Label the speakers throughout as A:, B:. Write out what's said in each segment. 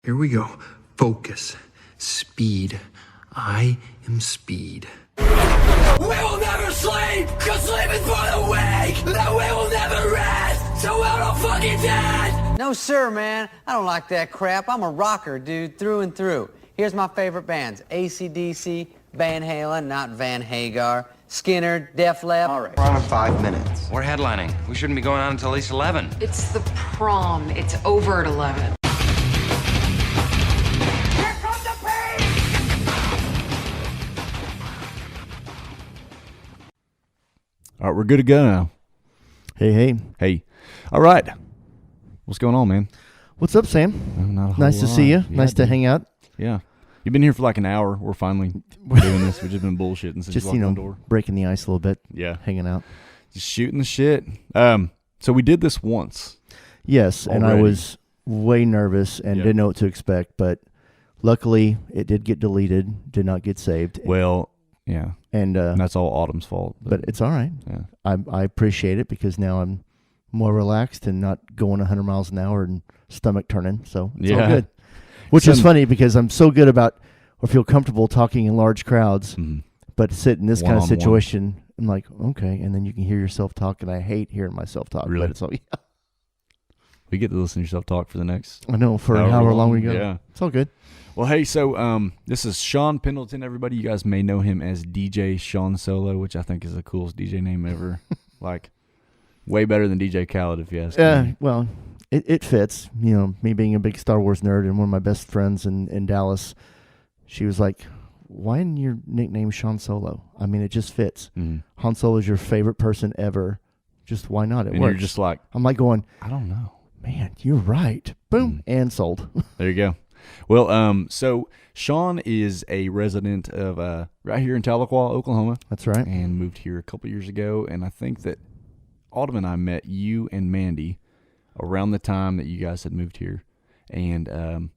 A: Here we go. Focus. Speed. I am speed.
B: We will never sleep, cause sleep is for the weak. That we will never rest, till we're all fucking dead.
C: No, sir, man. I don't like that crap. I'm a rocker, dude, through and through. Here's my favorite bands. AC/DC, Van Halen, not Van Hagar, Skinner, Def Leppard.
D: All right. We're on in 5 minutes.
E: We're headlining. We shouldn't be going on until at least 11.
F: It's the prom. It's over at 11.
G: All right, we're good to go now. Hey. All right. What's going on, man?
H: What's up, Sam?
G: Not a whole
H: Nice to
G: lot.
H: see you.
G: Yeah,
H: Nice to
G: dude.
H: hang out.
G: Yeah. You've been here for like an hour. We're finally doing this. We've just been bullshitting since
H: Just,
G: you walked in the door.
H: breaking the ice a little bit.
G: Yeah.
H: Hanging out.
G: Just shooting the shit. So we did this once.
H: Yes, and I
G: Already.
H: was way nervous and
G: Yeah.
H: didn't know what to expect, but luckily it did get deleted, did not get saved.
G: Well, yeah.
H: And
G: That's all Autumn's fault.
H: but it's all right.
G: Yeah.
H: I appreciate it because now I'm more relaxed and not going 100 miles an hour and stomach turning. So it's all
G: Yeah.
H: good. Which is
G: Some-
H: funny because I'm so good about or feel comfortable talking in large crowds,
G: Mhm.
H: but sit in this kind of
G: One-on-one.
H: situation, I'm like, okay, and then you can hear yourself talk, and I hate hearing myself talk.
G: Really?
H: But it's all,
G: We get to listen to yourself talk for the next.
H: I know for
G: However
H: however long
G: long,
H: we go.
G: yeah.
H: It's all good.
G: Well, hey, so this is Shawn Pendleton, everybody. You guys may know him as DJ Shawn Solo, which I think is the coolest DJ name ever. Like, way better than DJ Khaled, if you ask me.
H: Well, it fits. You know, me being a big Star Wars nerd and one of my best friends in Dallas, she was like, why isn't your nickname Shawn Solo? I mean, it just fits.
G: Mhm.
H: Han Solo is your favorite person ever. Just why not? It
G: And
H: works.
G: you're just like,
H: I'm like going,
G: I don't know.
H: man, you're right. Boom, and sold.
G: There you go. Well, so Shawn is a resident of right here in Tahlequah, Oklahoma,
H: That's right.
G: and moved here a couple years ago. And I think that Autumn and I met you and Mandy around the time that you guys had moved here. And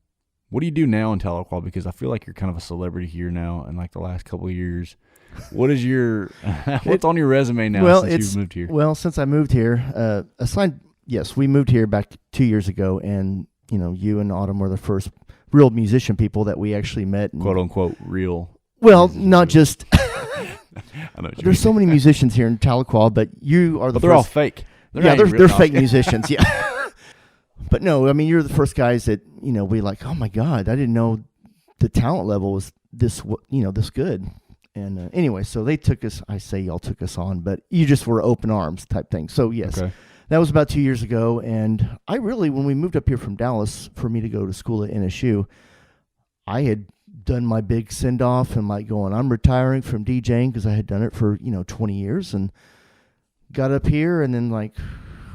G: what do you do now in Tahlequah? Because I feel like you're kind of a celebrity here now in like the last couple of years. What is your what's on your resume now since you've moved here?
H: Well, since I moved here, yes, we moved here back 2 years ago, and you know, you and Autumn were the first real musician people that we actually met. And,
G: Quote unquote real.
H: well, not just.
G: I know what you
H: There's
G: mean.
H: so many musicians here in Tahlequah, but you are the
G: But they're all
H: first.
G: fake.
H: Yeah, they're fake musicians. Yeah. But no, I mean, you're the first guys that, you know, we like, oh my God, I didn't know the talent level was this, this good. And anyway, so they took us, I say y'all took us on, but you just were open arms type thing. So yes,
G: Okay.
H: that was about 2 years ago. And I really, when we moved up here from Dallas for me to go to school at NSU, I had done my big send off and like going, I'm retiring from DJing because I had done it for, 20 years and got up here and then like,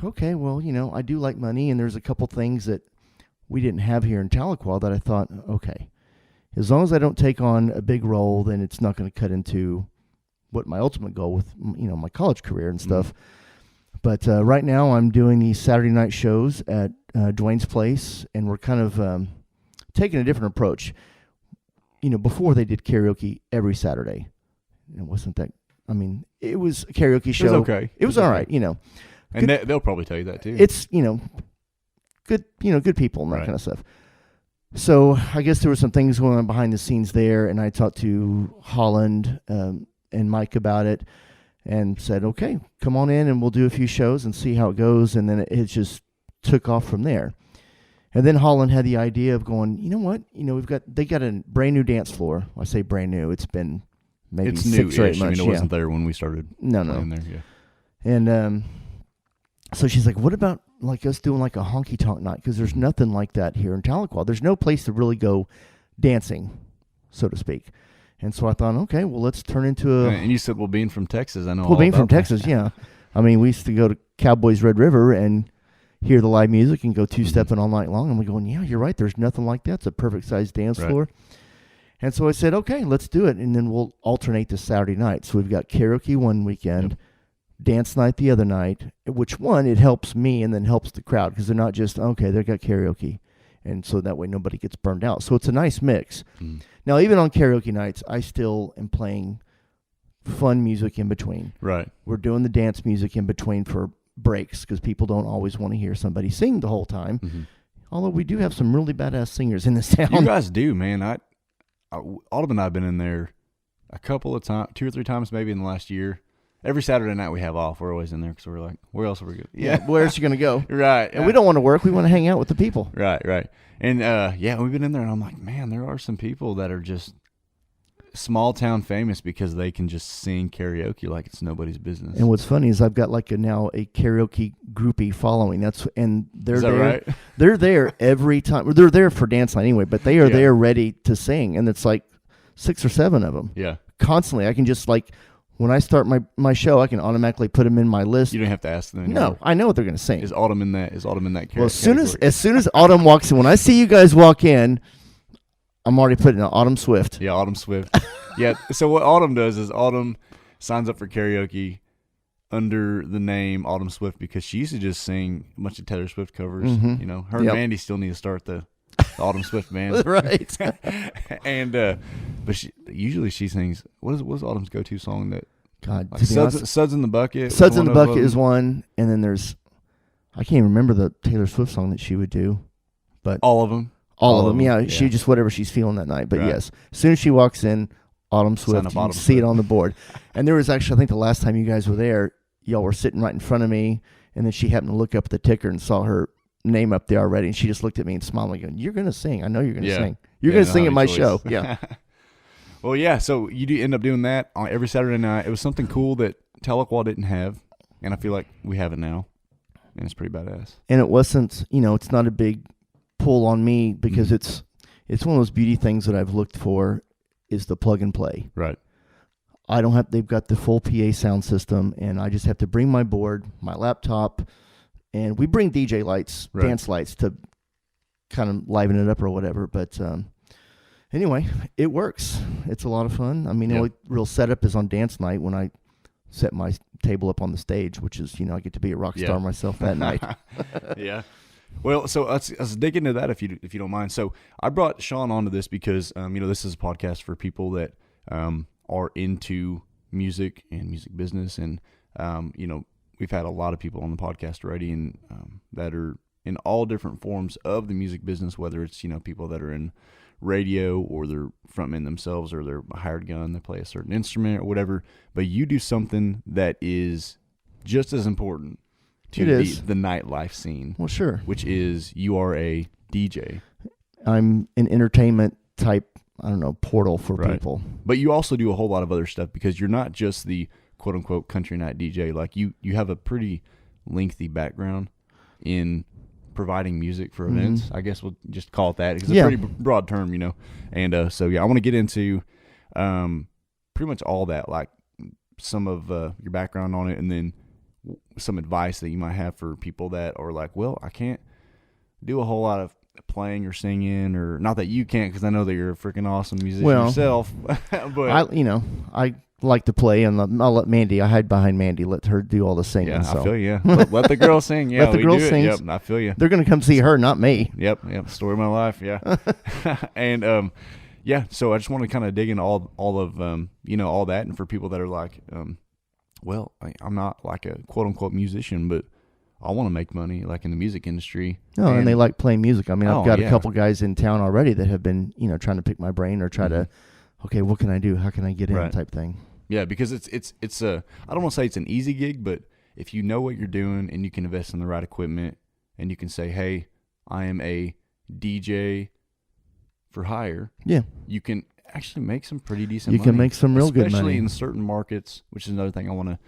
H: okay, well, I do like money, and there's a couple things that we didn't have here in Tahlequah that I thought, okay, as long as I don't take on a big role, then it's not going to cut into what my ultimate goal with, my college career and stuff. But right now I'm doing these Saturday night shows at Dwayne's Place, and we're kind of taking a different approach. Before they did karaoke every Saturday. It wasn't that, it was a karaoke show.
G: It was okay.
H: It was all right,
G: And they'll probably tell you that too.
H: It's, good people and that
G: Right.
H: kind of stuff. So I guess there were some things going on behind the scenes there, and I talked to Holland and Mike about it and said, okay, come on in and we'll do a few shows and see how it goes. And then it just took off from there. And then Holland had the idea of going, you know what? They got a brand new dance floor. I say brand new. It's been maybe
G: it's
H: 6 or 8
G: new-ish.
H: months.
G: It wasn't there when we started.
H: No.
G: playing there. Yeah.
H: And so she's like, what about like us doing like a honky tonk night? Because there's nothing like that here in Tahlequah. There's no place to really go dancing, so to speak. And so I thought, okay, well, let's turn into a...
G: And you said, well, being from Texas, I know
H: Well,
G: all
H: being from
G: about that.
H: Texas, yeah. We used to go to Cowboys Red River and hear the live music and go two-stepping all night long. And we're going, yeah, you're right. There's nothing like that. It's a perfect-sized dance
G: Right.
H: floor. And so I said, okay, let's do it. And then we'll alternate the Saturday night. So we've got karaoke one weekend, dance night the other night, which one, it helps me and then helps the crowd because they're not just, okay, they got karaoke. And so that way nobody gets burned out. So it's a nice mix. Now, even on karaoke nights, I still am playing fun music in between.
G: Right.
H: We're doing the dance music in between for breaks because people don't always want to hear somebody sing the whole time. Although we do have some really badass singers in this town.
G: You guys do, man. Autumn and I have been in there a couple of times, 2 or 3 times maybe in the last year. Every Saturday night we have off. We're always in there because we're like, where else are we going?
H: Yeah, where else are you going to go?
G: Right.
H: And we don't want to work. We want to hang out with the people.
G: Right. And we've been in there, and I'm like, man, there are some people that are just small town famous because they can just sing karaoke like it's nobody's business.
H: And what's funny is I've got like now a karaoke groupie following. They're
G: Is that
H: there.
G: right?
H: They're there every time. Well, they're there for dance night anyway, but they are there ready to sing, and it's like 6 or 7 of them.
G: Yeah.
H: Constantly, I can just like when I start my show, I can automatically put them in my list.
G: You don't have to ask them anymore.
H: No, I know what they're going to sing.
G: Is Autumn in that?
H: Well, as soon as Autumn walks in, when I see you guys walk in, I'm already putting Autumn Swift.
G: Yeah, Autumn Swift. Yeah. So what Autumn does is Autumn signs up for karaoke under the name Autumn Swift because she used to just sing a bunch of Taylor Swift covers.
H: Mm-hmm.
G: You know, her and Mandy still need to start the Autumn Swift band.
H: Right.
G: And but she sings. What's Autumn's go-to song? That
H: God,
G: like Suds in the Bucket.
H: Suds in the Bucket is one, and then there's I can't even remember the Taylor Swift song that she would do, but
G: all of them.
H: All of them. Yeah, she just whatever she's feeling that night. But yes, as soon as she walks in, Autumn Swift, you can see it on the board. And there was actually, I think the last time you guys were there, y'all were sitting right in front of me, and then she happened to look up at the ticker and saw her name up there already, and she just looked at me and smiled like, "You're going to sing. I know you're going to sing. You're going to sing at my show." Yeah.
G: Well, yeah. So you do end up doing that on every Saturday night. It was something cool that Tahlequah didn't have, and I feel like we have it now, and it's pretty badass.
H: And it wasn't, it's not a big pull on me because it's one of those beauty things that I've looked for is the plug and play.
G: Right.
H: They've got the full PA sound system, and I just have to bring my board, my laptop, and we bring DJ lights, dance lights to kind of liven it up or whatever. But anyway, it works. It's a lot of fun. I mean, the only real setup is on dance night when I set my table up on the stage, which is, I get to be a rock star myself that night.
G: Yeah. Well, so let's dig into that if you don't mind. So I brought Shawn onto this because this is a podcast for people that are into music and music business, and we've had a lot of people on the podcast already, and that are in all different forms of the music business, whether it's people that are in radio or they're frontmen themselves or they're a hired gun, they play a certain instrument or whatever. But you do something that is just as important to the nightlife scene.
H: Well, sure.
G: Which is you are a DJ.
H: I'm an entertainment type, portal for people.
G: But you also do a whole lot of other stuff because you're not just the quote unquote country night DJ. Like you have a pretty lengthy background in providing music for events. I guess we'll just call it that because it's a pretty broad term, And I want to get into pretty much all that, like some of your background on it, and then some advice that you might have for people that are like, well, I can't do a whole lot of playing or singing, or not that you can't, because I know that you're a freaking awesome musician yourself. But
H: I like to play, and I'll let Mandy. I hide behind Mandy. Let her do all the singing.
G: Yeah, I feel you. Let the girl sing. Yeah,
H: let the girl sing.
G: Yep, I feel you.
H: They're gonna come see her, not me.
G: Yep. Story of my life. Yeah. And so I just want to kind of dig into all of all that, and for people that are like, well, I'm not like a quote unquote musician, but I want to make money like in the music industry.
H: Oh, and they like playing music. I mean, I've got a couple guys in town already that have been, trying to pick my brain or try to, okay, what can I do? How can I get in type thing.
G: Yeah, because it's a, I don't want to say it's an easy gig, but if you know what you're doing and you can invest in the right equipment and you can say, hey, I am a DJ for hire.
H: Yeah.
G: You can actually make some pretty decent money.
H: You can make some real good money.
G: Especially in certain markets, which is another thing I want to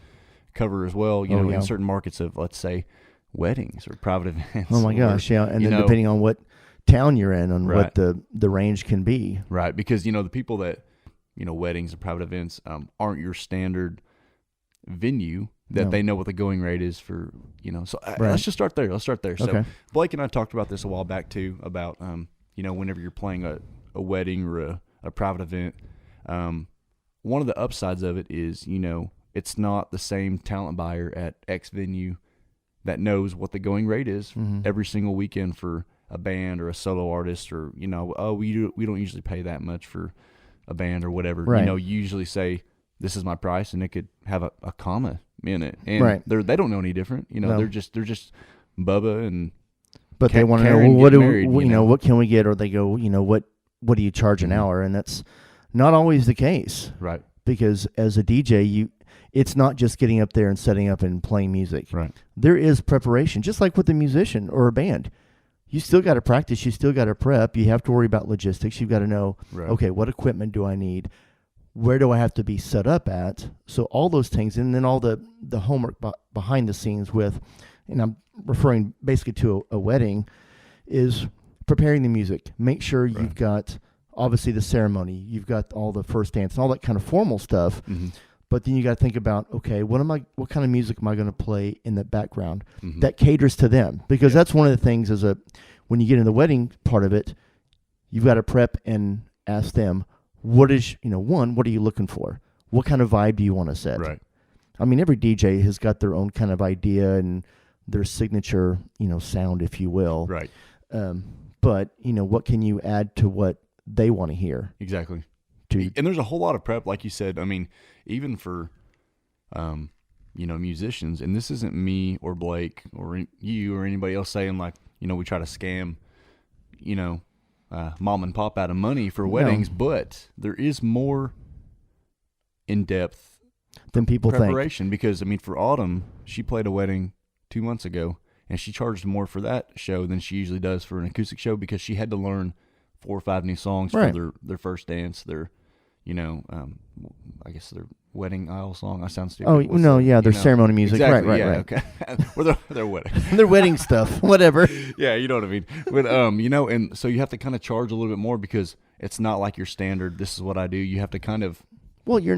G: cover as well. In certain markets of, let's say, weddings or private events.
H: Oh my gosh, yeah. And then depending on what town you're in, on what the range can be.
G: Right, because, the people that, weddings or private events aren't your standard venue that they know what the going rate is for, So let's just start there.
H: Okay.
G: So Blake and I talked about this a while back too, about, whenever you're playing a wedding or a private event, one of the upsides of it is, it's not the same talent buyer at X venue that knows what the going rate is every single weekend for a band or a solo artist, or, we don't usually pay that much for a band or whatever.
H: Right.
G: You usually say, this is my price, and it could have a comma in it. And they don't know any different. They're just Bubba and
H: But they want to know,
G: Karen
H: well,
G: getting married,
H: what can we get? Or they go, what do you charge an hour? And that's not always the case.
G: Right.
H: Because as a DJ, it's not just getting up there and setting up and playing music.
G: Right.
H: There is preparation, just like with a musician or a band. You still got to practice. You still got to prep. You have to worry about logistics. You've got to know, okay, what equipment do I need? Where do I have to be set up at? So all those things, and then all the homework behind the scenes with, and I'm referring basically to a wedding, is preparing the music. Make sure you've got, obviously, the ceremony. You've got all the first dance and all that kind of formal stuff. Mm-hmm. But then you got to think about, okay, what kind of music am I going to play in the background that caters to them? Because that's one of the things when you get in the wedding part of it, you've got to prep and ask them, what are you looking for? What kind of vibe do you want to set?
G: Right.
H: I mean, every DJ has got their own kind of idea and their signature, sound, if you will.
G: Right.
H: But, what can you add to what they want to hear?
G: Exactly. And there's a whole lot of prep, like you said. I mean, even for, musicians, and this isn't me or Blake or you or anybody else saying like, we try to scam, mom and pop out of money for weddings, but there is more in-depth
H: than people
G: preparation
H: think.
G: Because, I mean, for Autumn, she played a wedding 2 months ago, and she charged more for that show than she usually does for an acoustic show because she had to learn 4 or 5 new songs for their first dance, their I guess their wedding aisle song. I sound stupid.
H: Oh, their ceremony music.
G: Exactly,
H: right.
G: Okay. Or their wedding.
H: Their wedding stuff, whatever.
G: Yeah, you know what I mean. But, and so you have to kind of charge a little bit more because it's not like your standard, this is what I do. You have to kind of.
H: Well, you're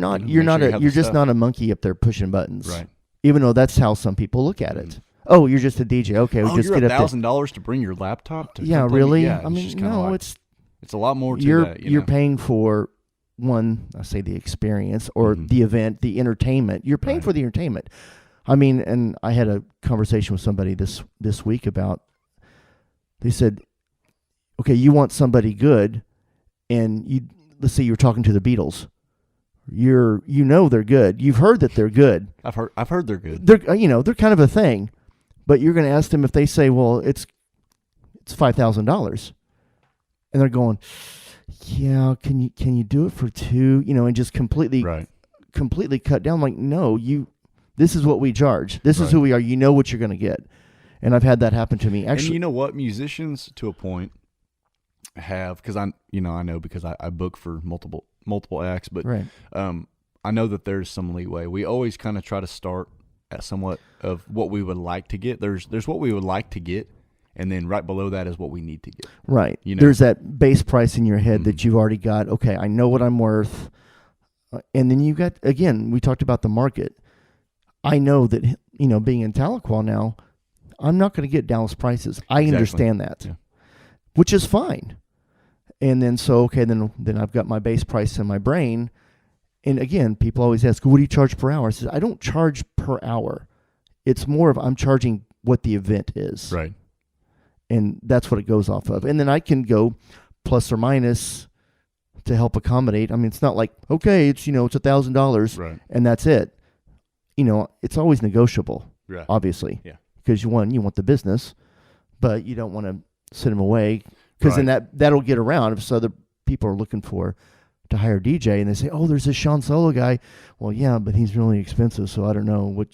H: just not a monkey up there pushing buttons.
G: Right.
H: Even though that's how some people look at it. Oh, you're just a DJ. Okay,
G: just
H: get up
G: $1,000 to bring your laptop to
H: Yeah, really?
G: Yeah,
H: I mean, no, it's
G: a lot more to that.
H: You're paying for I say the experience or the event, the entertainment. You're paying for the entertainment. I mean, and I had a conversation with somebody this week about, they said, okay, you want somebody good, and let's say you're talking to the Beatles. They're good. You've heard that they're good.
G: I've heard they're good.
H: They're kind of a thing, but you're going to ask them if they say, well, it's $5,000, and they're going, yeah, can you do it for $2? And just completely cut down. Like, no, this is what we charge. This is who we are. You know what you're going to get, and I've had that happen to me. Actually,
G: and you know what, musicians to a point have, because I know because I book for multiple acts, but I know that there's some leeway. We always kind of try to start at somewhat of what we would like to get. There's what we would like to get, and then right below that is what we need to get.
H: Right. There's that base price in your head that you've already got. Okay, I know what I'm worth. And then you got, again, we talked about the market. I know that, being in Tahlequah now, I'm not going to get Dallas prices. I understand that, which is fine. And then then I've got my base price in my brain. And again, people always ask, what do you charge per hour? I said, I don't charge per hour. It's more of I'm charging what the event is.
G: Right.
H: And that's what it goes off of. And then I can go plus or minus to help accommodate. I mean, it's not like, okay, it's $1,000 and that's it. It's always negotiable, obviously. Yeah. Because you want the business, but you don't want to send them away because then that'll get around if other people are looking to hire a DJ and they say, oh, there's this Shawn Solo guy. Well, yeah, but he's really expensive, so I don't know what.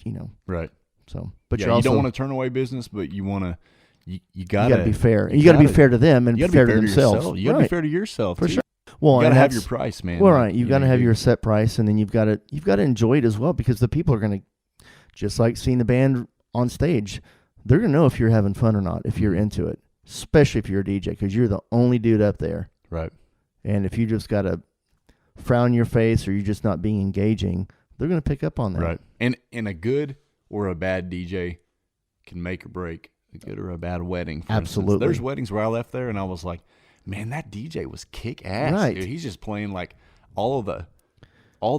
G: Right.
H: So, but
G: you don't want to turn away business, but you want to. You got
H: to be fair. And you got to be fair to them and fair to themselves.
G: You got to be fair to yourself
H: for
G: too.
H: sure. Well,
G: you got to have your price, man.
H: Well, right. You've got to have your set price, and then you've got to enjoy it as well because the people are going to, just like seeing the band on stage, they're going to know if you're having fun or not, if you're into it, especially if you're a DJ because you're the only dude up there.
G: Right.
H: And if you just got a frown on your face or you're just not being engaging, they're going to pick up on that.
G: Right. And a good or a bad DJ can make or break a good or a bad wedding. For
H: Absolutely.
G: Instance. There's weddings where I left there and I was like, man, that DJ was kick ass.
H: Right.
G: Dude. He's just playing like all the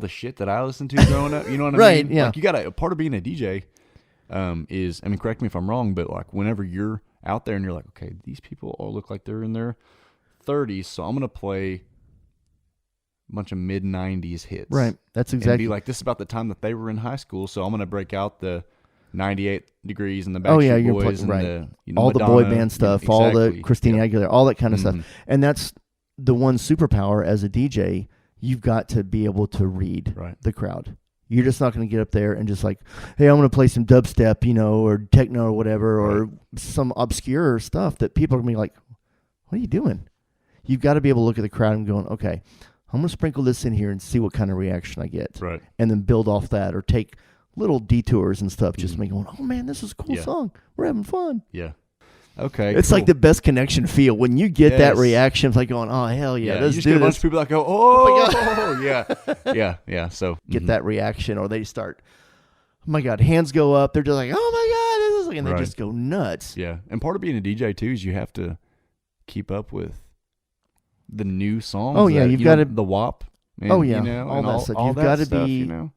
G: shit that I listened to growing up. You know what I
H: right,
G: mean?
H: Yeah.
G: Like you got a part of being a DJ is, I mean, correct me if I'm wrong, but like whenever you're out there and you're like, okay, these people all look like they're in their 30s, so I'm going to play a bunch of mid-90s hits.
H: Right. That's exactly.
G: And be like, this is about the time that they were in high school, so I'm going to break out the 98 Degrees and the Backstreet
H: Oh yeah, you're
G: Boys and
H: right.
G: the
H: All the boy
G: Madonna,
H: band stuff,
G: exactly.
H: all the Christina
G: Yep.
H: Aguilera, all that kind of
G: Mhm.
H: stuff. And that's the one superpower as a DJ. You've got to be able to read
G: Right.
H: the crowd. You're just not going to get up there and just like, hey, I'm going to play some dubstep, or techno or whatever, or some obscure stuff that people are going to be like, what are you doing? You've got to be able to look at the crowd and going, okay, I'm going to sprinkle this in here and see what kind of reaction I get.
G: Right.
H: And then build off that or take little detours and stuff, just make going, oh man, this is a cool
G: Yeah.
H: song. We're having fun.
G: Yeah. Okay.
H: It's
G: cool.
H: like the best connection feel when you get that
G: Yes.
H: reaction. It's like going, oh hell yeah,
G: you
H: let's
G: just
H: do
G: get a bunch
H: this.
G: of people that go, oh,
H: my
G: yeah. So
H: Get that reaction, or they start, oh my god, hands go up. They're just like, oh my god, this is, and they
G: Right.
H: just go nuts.
G: Yeah, and part of being a DJ too is you have to keep up with the new songs.
H: Oh, yeah,
G: that,
H: you've
G: you know,
H: gotta-
G: the WAP. And,
H: Oh, yeah,
G: you know,
H: all
G: and
H: that stuff.
G: All
H: You've
G: that
H: gotta
G: stuff,
H: be-
G: you know.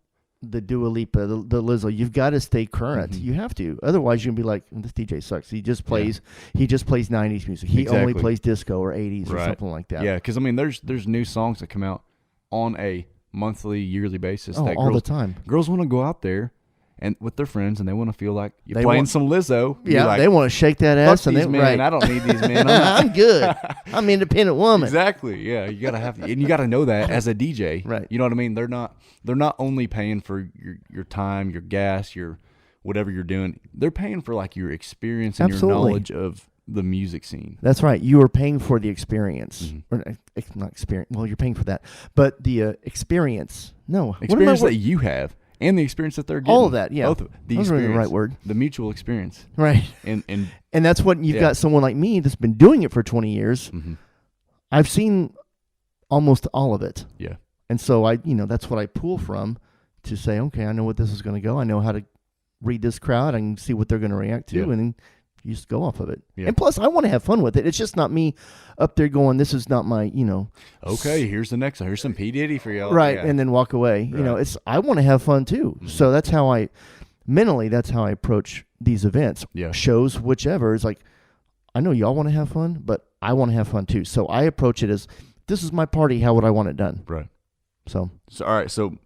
H: The Dua Lipa, the Lizzo, you've got to stay current. You have to, otherwise you're gonna be like, this DJ sucks. He just plays 90s music. He only
G: Exactly.
H: plays disco or 80s or
G: Right.
H: something like that.
G: Yeah, because I mean, there's new songs that come out on a monthly, yearly basis.
H: Oh,
G: that
H: all the
G: girls,
H: time.
G: Girls want to go out there and with their friends, and they want to feel like you're
H: They
G: playing
H: want-
G: some Lizzo. You're
H: Yeah,
G: like,
H: they want to shake that
G: fuck
H: ass and
G: these
H: they
G: men.
H: right.
G: I don't need these men. I'm not-
H: I'm good. I'm an independent woman.
G: Exactly. Yeah, you gotta have, and you gotta know that as a DJ.
H: Right.
G: You know what I mean? They're not only paying for your time, your gas, your whatever you're doing. They're paying for like your experience and
H: Absolutely.
G: your knowledge of the music scene.
H: That's right. You are paying for the experience,
G: Mm-hmm.
H: or not experience. Well, you're paying for that, but the experience. No, what am I-
G: Experience that you have and the experience that they're getting.
H: All of that, yeah.
G: Both of the
H: Those are the
G: experience,
H: right word.
G: The mutual experience.
H: right.
G: And
H: And that's what you've
G: Yeah.
H: got. Someone like me that's been doing it for 20 years.
G: Mhm.
H: I've seen almost all of it,
G: yeah.
H: and so that's what I pull from to say, okay, I know what this is going to go. I know how to read this crowd. I can see what they're going to react to,
G: Yeah.
H: and then you just go off of it.
G: Yeah.
H: And plus, I want to have fun with it. It's just not me up there going, this is not my,
G: Okay, here's the next one. Here's some P. Diddy for y'all.
H: right,
G: Yeah.
H: and then walk away.
G: Right.
H: I want to have fun too. So that's how I approach these events.
G: Yeah.
H: Shows, whichever. It's like, I know y'all want to have fun, but I want to have fun too. So I approach it as, this is my party. How would I want it done?
G: Right.
H: So
G: So, all right. So,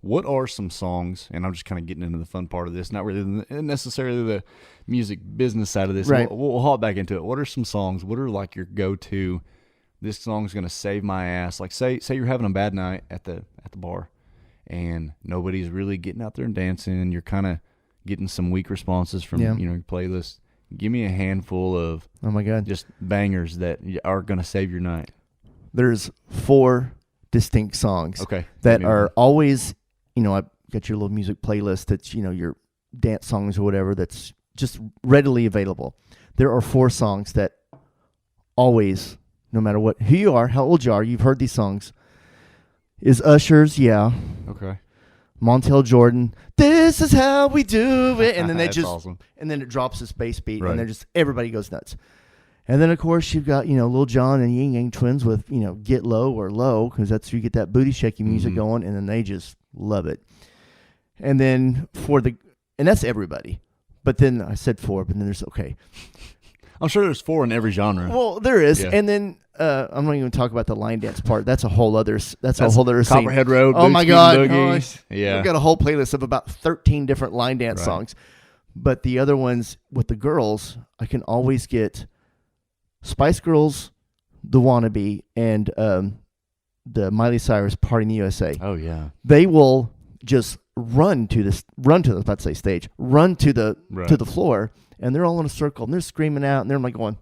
G: what are some songs? And I'm just kind of getting into the fun part of this, not really necessarily the music business side of this.
H: Right.
G: We'll hop back into it. What are some songs? What are like your go-to? This song's gonna save my ass. Like, say you're having a bad night at the bar, and nobody's really getting out there and dancing, and you're kind of getting some weak responses from
H: Yeah.
G: your playlist. Give me a handful of
H: oh my God,
G: just bangers that are gonna save your night.
H: there's 4 distinct songs.
G: Okay.
H: That
G: Give me
H: are
G: one.
H: always, I've got your little music playlist that's, your dance songs or whatever that's just readily available. There are 4 songs that always, no matter who you are, how old you are, you've heard these songs. Is Usher's, yeah.
G: Okay.
H: Montel Jordan, this is how we do it. And then they
G: That's
H: just,
G: awesome.
H: and then it drops this bass beat
G: Right.
H: and they're just, everybody goes nuts. And then, of course, you've got, Lil Jon and Ying Yang Twins with, Get Low or Low, because that's you get that booty shaky music
G: Mm-hmm.
H: going, and then they just love it. And then and that's everybody. But then I said 4, but then there's, okay.
G: I'm sure there's 4 in every genre.
H: Well, there is.
G: Yeah.
H: And then I'm not even talk about the line dance part. That's a whole other scene.
G: Copperhead Road,
H: Oh my
G: Bootsy
H: God.
G: Boogie.
H: Oh,
G: Yeah.
H: I've got a whole playlist of about 13 different line dance
G: Right.
H: songs. But the other ones with the girls, I can always get Spice Girls, The Wannabe, and the Miley Cyrus Party in the USA.
G: Oh yeah.
H: They will just run to the run to the
G: Right.
H: to the floor, and they're all in a circle and they're screaming out, and they're like going,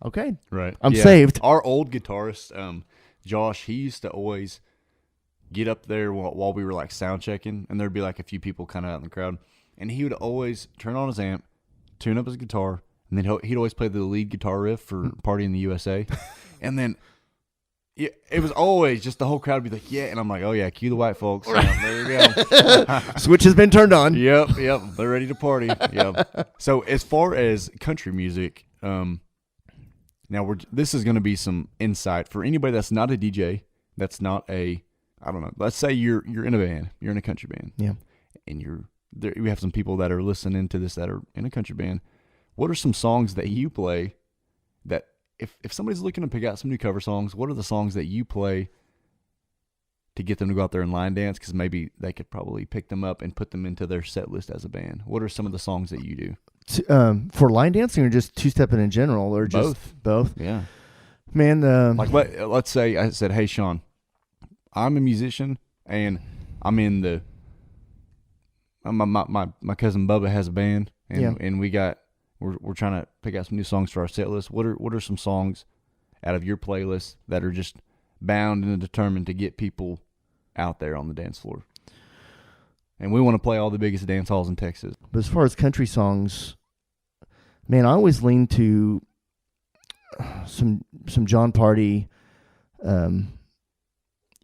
H: okay,
G: Right.
H: I'm saved.
G: Our old guitarist, Josh, he used to always get up there while we were like sound checking, and there'd be like a few people kind of out in the crowd, and he would always turn on his amp, tune up his guitar, and then he'd always play the lead guitar riff for Party in the USA, and then. Yeah, it was always just the whole crowd would be like, yeah, and I'm like, oh yeah, cue the white folks. Yeah, there you go.
H: Switch has been turned on.
G: Yep, they're ready to party. Yep. So as far as country music, now this is going to be some insight for anybody that's not a DJ, that's not I don't know. Let's say you're in a band, you're in a country band,
H: Yeah.
G: and you have some people that are listening to this that are in a country band. What are some songs that you play that if somebody's looking to pick out some new cover songs, what are the songs that you play to get them to go out there and line dance? Because maybe they could probably pick them up and put them into their set list as a band. What are some of the songs that you do?
H: For line dancing or just two-stepping in general? Or just both?
G: Yeah.
H: Man,
G: like let's say I said, hey, Shawn, I'm a musician and I'm in the my cousin Bubba has a band and we're trying to pick out some new songs for our set list. What are some songs out of your playlist that are just bound and determined to get people out there on the dance floor? And we want to play all the biggest dance halls in Texas.
H: But as far as country songs, man, I always lean to some John Party,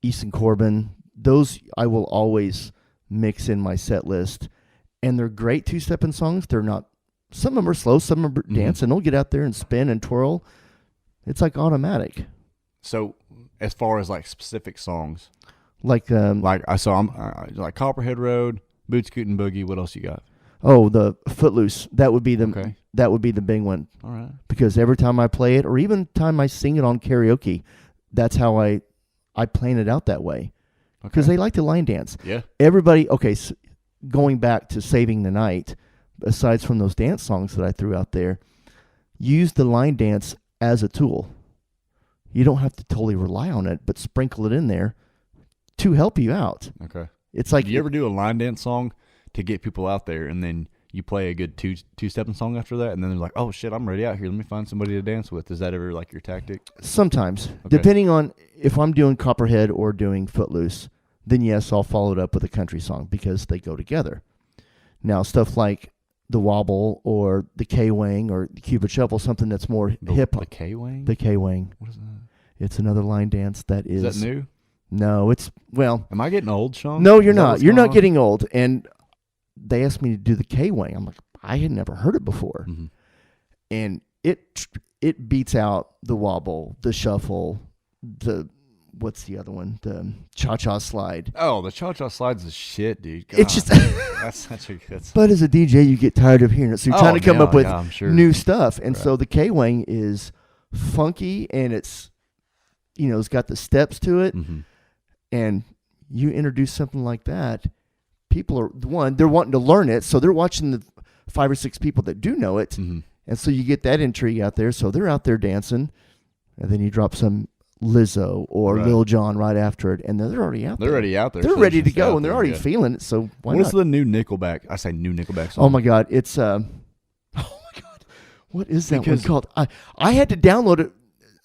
H: Easton Corbin. Those I will always mix in my set list. And they're great two-stepping songs. They're not, some of them are slow, some of them are dance, and they'll get out there and spin and twirl. It's like automatic.
G: So as far as like specific songs,
H: like
G: I saw like Copperhead Road, Boot Scootin' Boogie. What else you got?
H: Oh, the Footloose. That would be the big one.
G: All right.
H: Because every time I play it, or even time I sing it on karaoke, that's how I plan it out that way. Because they like to line dance.
G: Yeah.
H: Everybody. Okay. So going back to Saving the Night, aside from those dance songs that I threw out there, use the line dance as a tool. You don't have to totally rely on it, but sprinkle it in there to help you out.
G: Okay.
H: It's like,
G: do you ever do a line dance song to get people out there, and then you play a good two-stepping song after that, and then they're like, oh shit, I'm ready out here. Let me find somebody to dance with. Is that ever like your tactic?
H: Sometimes. Depending on if I'm doing Copperhead or doing Footloose, then yes, I'll follow it up with a country song because they go together. Now, stuff like the Wobble or the K-Wang or the Cupid Shuffle, something that's more hip-hop.
G: The K-Wang?
H: The K-Wang.
G: What is that?
H: It's another line dance that is...
G: Is that new?
H: No, it's, well...
G: Am I getting old, Shawn?
H: No, you're not. You're not getting old. And they asked me to do the K-Wang. I'm like, I had never heard it before. Mm-hmm. And it beats out the Wobble, the Shuffle, what's the other one? The Cha-Cha Slide.
G: Oh, the Cha-Cha Slide's the shit, dude. God.
H: It's just...
G: That's such a good...
H: But as a DJ, you get tired of hearing it. So you're trying to come up with new stuff. And
G: right.
H: So the K-Wang is funky, and it's, it's got the steps to it.
G: Mm-hmm.
H: And you introduce something like that, people are, they're wanting to learn it. So they're watching the 5 or 6 people that do know it.
G: Mm-hmm.
H: And so you get that intrigue out there. So they're out there dancing. And then you drop some Lizzo or Lil Jon right after it, and they're already out there.
G: They're already out there.
H: They're ready to go, and they're already feeling it, so why not?
G: What's the new Nickelback? I say new Nickelback song.
H: Oh, my God. It's, what is that one called? I had to download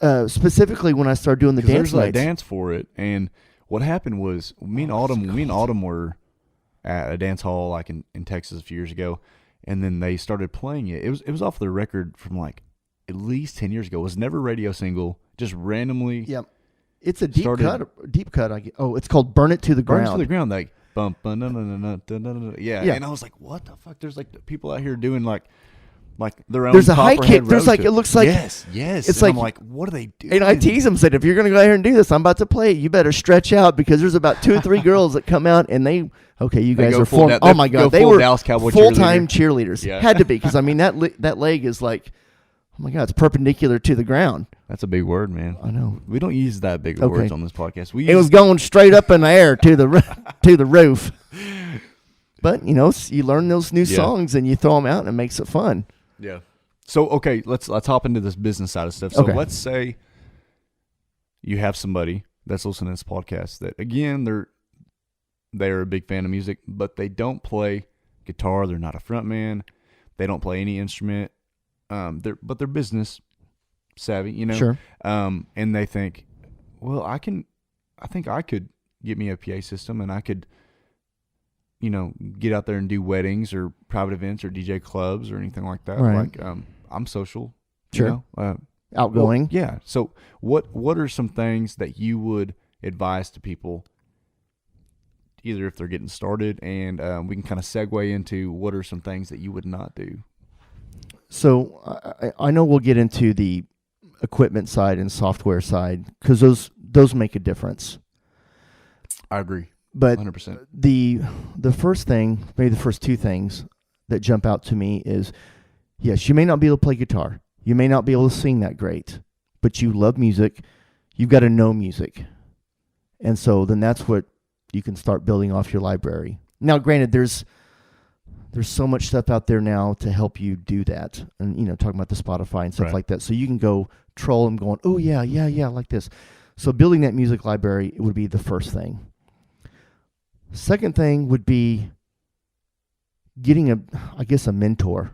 H: it specifically when I started doing the dance nights.
G: There's a dance for it, and what happened was me and Autumn were at a dance hall like in Texas a few years ago, and then they started playing it. It was off their record from like at least 10 years ago. It was never a radio single. Just randomly.
H: Yep. It's a deep cut. It's called Burn It to the Ground.
G: Burn It to the Ground. Like, bump, yeah. And I was like, what the fuck? There's like people out here doing like their own.
H: There's a high kick. There's like, it looks like.
G: Yes.
H: It's
G: and
H: like,
G: I'm like, what are they doing?
H: And I tease them, said, if you're going to go out here and do this, I'm about to play it. You better stretch out because there's about 2 or 3 girls that come out and you guys are full. Oh my God. They were full-time cheerleaders.
G: Yeah.
H: Had to be because, that leg is like, oh my God, it's perpendicular to the ground.
G: That's a big word, man.
H: I know.
G: We don't use that big of words on this podcast.
H: It was going straight up in the air to the roof. But, you learn those new songs and you throw them out and it makes it fun.
G: Yeah. So, okay, let's hop into this business side of stuff. So let's say you have somebody that's listening to this podcast that, again, they're a big fan of music, but they don't play guitar. They're not a front man. They don't play any instrument. They're business savvy,
H: Sure.
G: And they think, well, I think I could get me a PA system and I could, get out there and do weddings or private events or DJ clubs or anything like that.
H: Right.
G: Like, I'm social.
H: Sure. Outgoing.
G: Well, yeah. So what are some things that you would advise to people, either if they're getting started, and we can kind of segue into what are some things that you would not do?
H: So I know we'll get into the equipment side and software side because those make a difference.
G: I agree.
H: But
G: 100%.
H: The first thing, maybe the first 2 things that jump out to me is, yes, you may not be able to play guitar. You may not be able to sing that great, but you love music. You've got to know music. And so then that's what you can start building off your library. Now, granted, there's so much stuff out there now to help you do that. And, talking about the Spotify and stuff like that. So you can go troll them going, oh, yeah, like this. So building that music library would be the first thing. Second thing would be getting a mentor.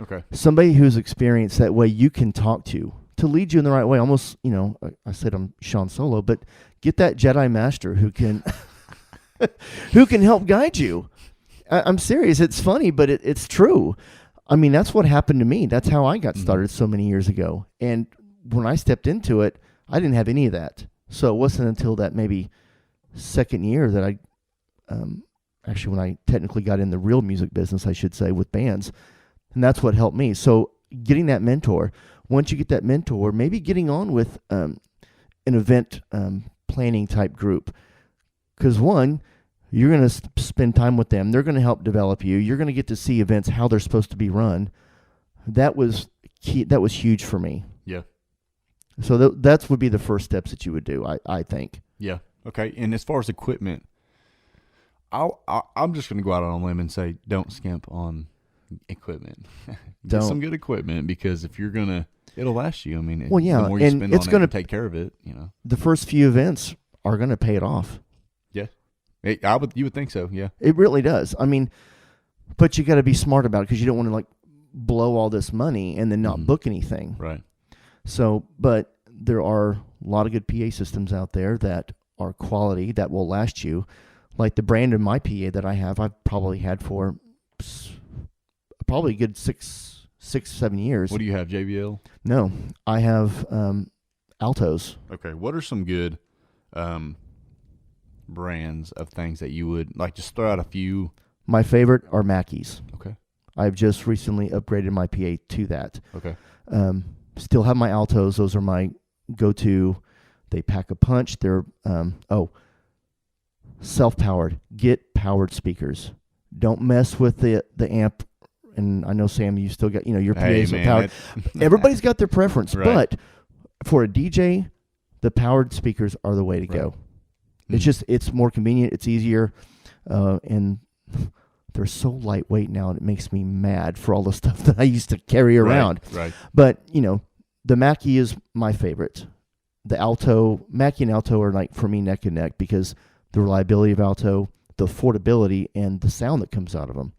G: Okay.
H: Somebody who's experienced, that way you can talk to lead you in the right way. Almost, I said I'm Shawn Solo, but get that Jedi Master who can who can help guide you. I'm serious. It's funny, but it's true. I mean, that's what happened to me. That's how I got started so many years ago. And when I stepped into it, I didn't have any of that. So it wasn't until that maybe second year that I, actually when I technically got in the real music business, I should say, with bands. And that's what helped me. So getting that mentor, once you get that mentor, maybe getting on with an event planning type group. Because one, you're going to spend time with them. They're going to help develop you. You're going to get to see events, how they're supposed to be run. That was key. That was huge for me.
G: Yeah.
H: So that would be the first steps that you would do, I think.
G: Yeah. Okay. And as far as equipment, I'm just going to go out on a limb and say don't skimp on equipment. Get some good equipment, because if you're going to, it'll last you. I mean,
H: well, yeah,
G: the more you
H: and
G: spend
H: it's
G: on
H: going
G: it,
H: to
G: take care of it,
H: The first few events are going to pay it off.
G: Yeah. You would think so, yeah.
H: It really does. I mean, but you got to be smart about it, because you don't want to blow all this money and then not book anything.
G: Right.
H: So, but there are a lot of good PA systems out there that are quality, that will last you. Like the brand of my PA that I have, I've probably had for probably a good 6-7 years.
G: What do you have, JBL?
H: No, I have Altos.
G: Okay. What are some good brands of things that you would like? Just throw out a few.
H: My favorite are Mackey's.
G: Okay. I've
H: just recently upgraded my PA to that.
G: Okay.
H: Still have my Altos. Those are my go-to. They pack a punch. They're self-powered. Get powered speakers. Don't mess with the amp. And I know, Sam, you still got your PAs are powered. Everybody's got their preference,
G: right.
H: But for a DJ, the powered speakers are the way to go. It's more convenient. It's easier, and they're so lightweight now, and it makes me mad for all the stuff that I used to carry around.
G: Right.
H: But the Mackie is my favorite. The Alto, Mackie and Alto are for me neck and neck, because the reliability of Alto, the affordability, and the sound that comes out of them.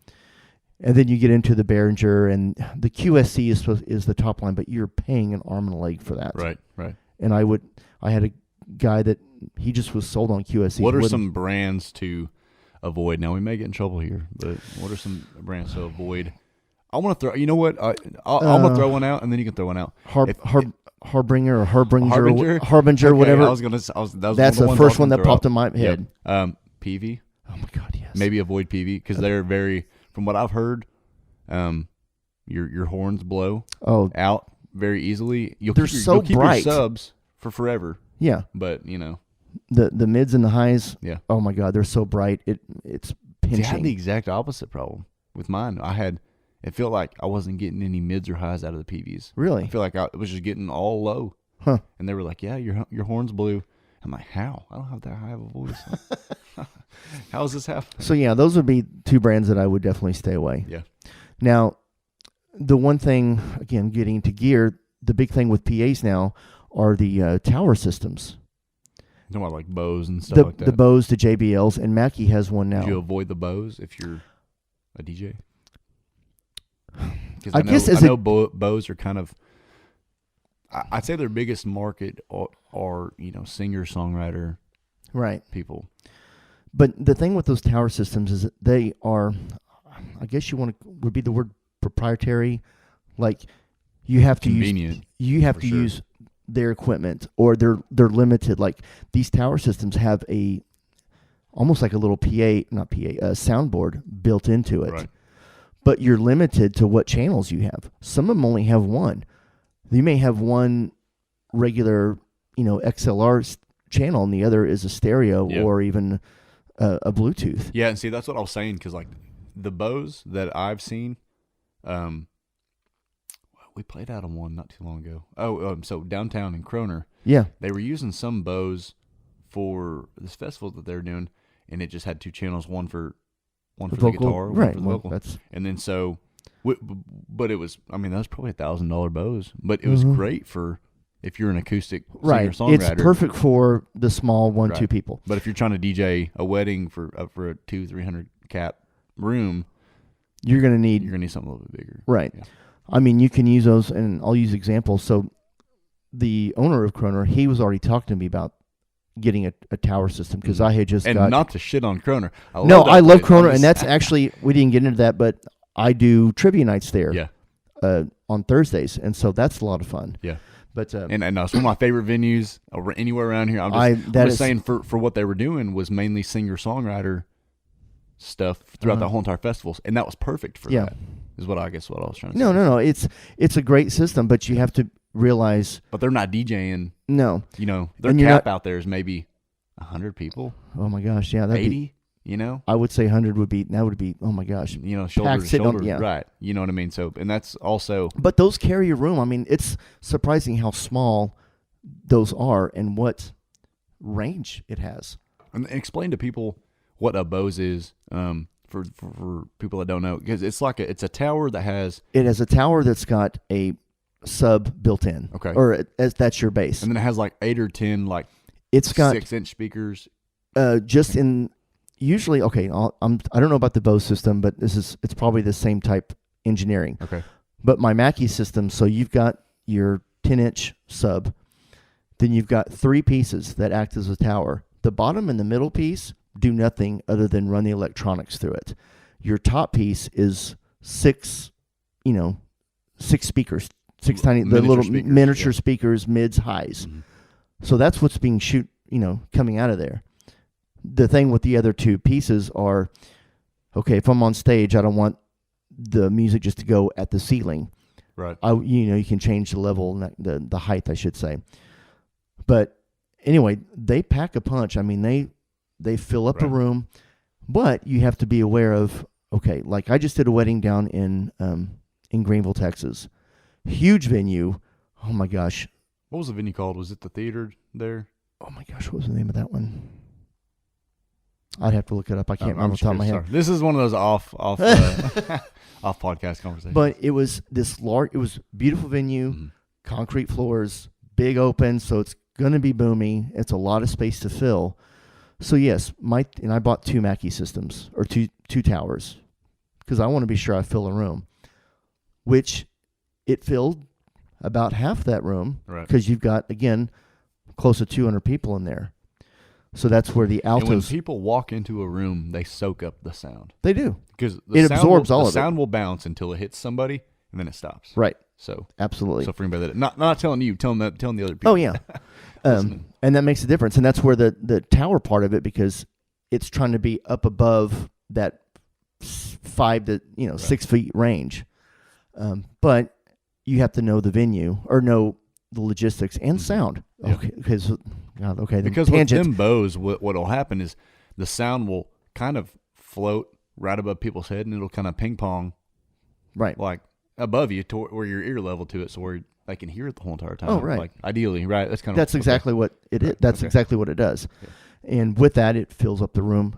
H: And then you get into the Behringer, and the QSC is the top line, but you're paying an arm and a leg for that.
G: Right.
H: And I had a guy that he just was sold on QSC.
G: What are some brands to avoid? Now, we may get in trouble here, but what are some brands to avoid? I want to throw, you know what? I'm going to throw one out, and then you can throw one out.
H: Harbinger or Harbinger,
G: okay,
H: whatever.
G: That's
H: the first one that popped in my head.
G: Yep. PV.
H: Oh my God, yes.
G: Maybe avoid PV, because they're very, from what I've heard, your horns blow out very easily. You'll keep
H: bright.
G: your subs for forever.
H: Yeah,
G: but
H: the mids and the highs.
G: Yeah.
H: Oh my God, they're so bright. It's pinching.
G: See, I had the exact opposite problem with mine. It felt like I wasn't getting any mids or highs out of the PVs.
H: Really?
G: I feel like I was just getting all low.
H: Huh.
G: And they were like, yeah, your horns blew. I'm like, how? I don't have that high of a voice. How does this happen?
H: So yeah, those would be two brands that I would definitely stay away.
G: Yeah.
H: Now, the one thing, again, getting to gear, the big thing with PAs now are the tower systems.
G: You know, like Bose and stuff like that.
H: The Bose, the JBLs, and Mackie has one now.
G: Do you avoid the Bose if you're a DJ? Because I know Bose are kind of, I'd say their biggest market are singer-songwriter people.
H: But the thing with those tower systems is that they are, I guess would be the word proprietary. Like you have to use their equipment, or they're limited. Like these tower systems have almost like a little soundboard built into it.
G: Right.
H: But you're limited to what channels you have. Some of them only have one. You may have one regular, XLR channel, and the other is a stereo or even a Bluetooth.
G: Yeah, and see, that's what I was saying, because like the Bose that I've seen, we played out on one not too long ago. So downtown in Kroner,
H: yeah,
G: they were using some Bose for this festival that they were doing, and it just had 2 channels, one for the
H: vocal,
G: guitar,
H: right?
G: one for the
H: Well,
G: vocal.
H: that's
G: And then but it was, I mean, that was probably $1,000 Bose, but it was great for if you're an acoustic
H: right.
G: singer-songwriter.
H: It's perfect for the small 1-2
G: Right.
H: people.
G: But if you're trying to DJ a wedding for a 200-300 cap room,
H: You're gonna need
G: something a little bit bigger.
H: right.
G: Yeah.
H: I mean, you can use those, and I'll use examples. So, the owner of Kroner, he was already talking to me about getting a tower system because I had just
G: And
H: got.
G: not to shit on Kroner. I
H: I love Kroner,
G: I'm
H: and
G: just-
H: that's actually we didn't get into that, but I do trivia nights there.
G: Yeah.
H: On Thursdays, and so that's a lot of fun.
G: Yeah.
H: But
G: And it's one of my favorite venues anywhere around here. I'm just saying for what they were doing was mainly singer-songwriter stuff throughout the whole entire festivals, and that was perfect for that. Is what I was trying to say.
H: No. It's a great system, but you have to realize.
G: But they're not DJing.
H: No.
G: Their
H: And you're
G: cap
H: not-
G: out there is maybe 100 people,
H: Oh my gosh, yeah, that'd
G: 80.
H: be. I would say 100 would be. Oh my gosh.
G: Shoulder
H: Packed
G: to
H: sitting on-
G: shoulder,
H: yeah.
G: right? You know what I mean. So, and that's also
H: But those carry a room. I mean, it's surprising how small those are and what range it has.
G: and explain to people what a Bose is. For people that don't know, because it's a tower that has,
H: It has a tower that's got a sub built in.
G: Okay.
H: Or that's your base.
G: and then it has like 8 or 10 like
H: It's got
G: 6-inch speakers.
H: just in usually okay. I don't know about the Bose system, but it's probably the same type engineering.
G: Okay.
H: But my Mackie system, so you've got your 10-inch sub, then you've got 3 pieces that act as a tower. The bottom and the middle piece do nothing other than run the electronics through it. Your top piece is 6 speakers, 6 tiny, the
G: Miniature
H: little
G: speakers,
H: miniature
G: yeah.
H: speakers, mids, highs.
G: Mhm.
H: So that's what's being coming out of there. The thing with the other 2 pieces are, okay, if I'm on stage, I don't want the music just to go at the ceiling.
G: Right.
H: You can change the level, the height, I should say. But anyway, they pack a punch. I mean, they fill up a
G: Right.
H: room, but you have to be aware of, okay, like I just did a wedding down in Greenville, Texas. Huge venue. Oh my gosh.
G: What was the venue called? Was it the theater there?
H: Oh my gosh, what was the name of that one? I'd have to look it up. I can't
G: I'm
H: remember off the top of my
G: sorry.
H: head.
G: This is one of those off off podcast conversations.
H: But it was this large, it was beautiful venue,
G: Mhm.
H: concrete floors, big open, so it's going to be boomy. It's a lot of space to fill. So yes, and I bought 2 Mackie systems or two towers because I want to be sure I fill a room, which it filled about half that room
G: Right.
H: because you've got, again, close to 200 people in there. So that's where the
G: And when
H: altos,
G: people walk into a room, they soak up the sound
H: they do.
G: because
H: It absorbs all
G: the
H: of it.
G: sound will bounce until it hits somebody, and then it stops.
H: Right.
G: So,
H: Absolutely.
G: so for anybody that not telling you, telling the other people.
H: Oh yeah, and that makes a difference, and that's where the tower part of it, because it's trying to be up above that 5 to 6 feet range, but you have to know the venue or know the logistics and sound.
G: Yeah.
H: Okay, because the
G: Because
H: tangent.
G: with them Bose, what'll happen is the sound will kind of float right above people's head, and it'll kind of ping pong
H: Right.
G: like above you to where your ear level to it, so where they can hear it the whole entire time.
H: Oh, right.
G: Like ideally, right? That's kind of
H: That's exactly what it is. That's
G: Okay.
H: exactly what it does. And with that, it fills up the room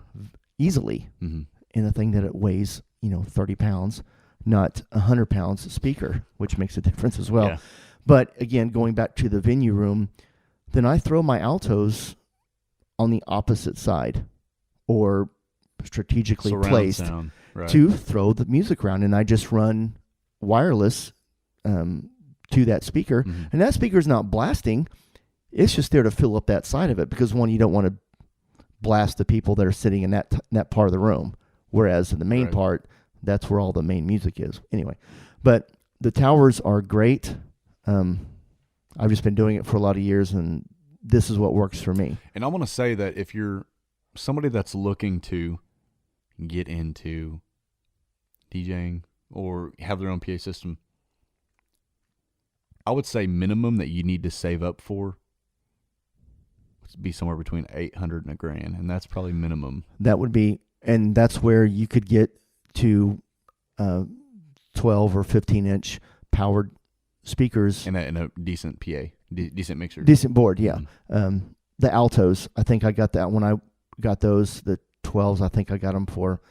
H: easily
G: Mm-hmm.
H: in a thing that it weighs, 30 pounds, not 100 pounds speaker, which makes a difference as well.
G: Yeah.
H: But again, going back to the venue room, then I throw my altos on the opposite side or strategically
G: Surround
H: placed
G: sound, right.
H: to throw the music around. And I just run wireless to that speaker.
G: Mm-hmm.
H: And that speaker's not blasting. It's just there to fill up that side of it because, one, you don't want to blast the people that are sitting in that part of the room. Whereas in the main
G: Right.
H: part, that's where all the main music is. Anyway, but the towers are great. I've just been doing it for a lot of years, and this is what works for me.
G: And I want to say that if you're somebody that's looking to get into DJing or have their own PA system, I would say minimum that you need to save up for would be somewhere between $800 and $1,000, and that's probably minimum.
H: That would be, and that's where you could get to 12 or 15-inch powered speakers.
G: And a decent PA, decent mixer.
H: Decent board, yeah.
G: Mm-hmm.
H: the Altos. I think I got that when I got those. The 12s, I think I got them for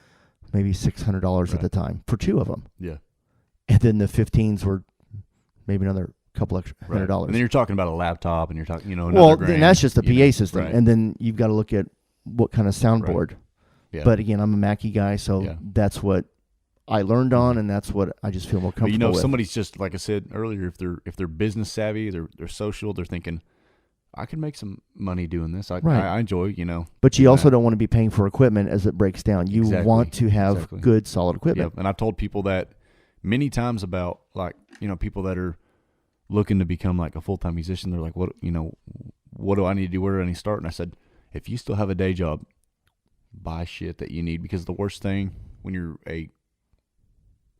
H: maybe $600 at the time for 2 of them.
G: Yeah.
H: And then the 15s were maybe another couple extra $100.
G: And then you're talking about a laptop, and you're talking,
H: well,
G: grand,
H: then that's just the PA system,
G: right.
H: and then you've got to look at what kind of soundboard.
G: Yeah.
H: But again, I'm a Mackie guy, so that's what I learned on, and that's what I just feel more comfortable with.
G: Somebody's just, like I said earlier, if they're business savvy, they're social, they're thinking, I can make some money doing this. I enjoy,
H: But you also don't want to be paying for equipment as it breaks down. You want to have good, solid equipment.
G: Yep. And I've told people that many times about, like, people that are looking to become like a full-time musician. They're like, what do I need to do? Where do I need to start? And I said, if you still have a day job, buy shit that you need, because the worst thing when you're a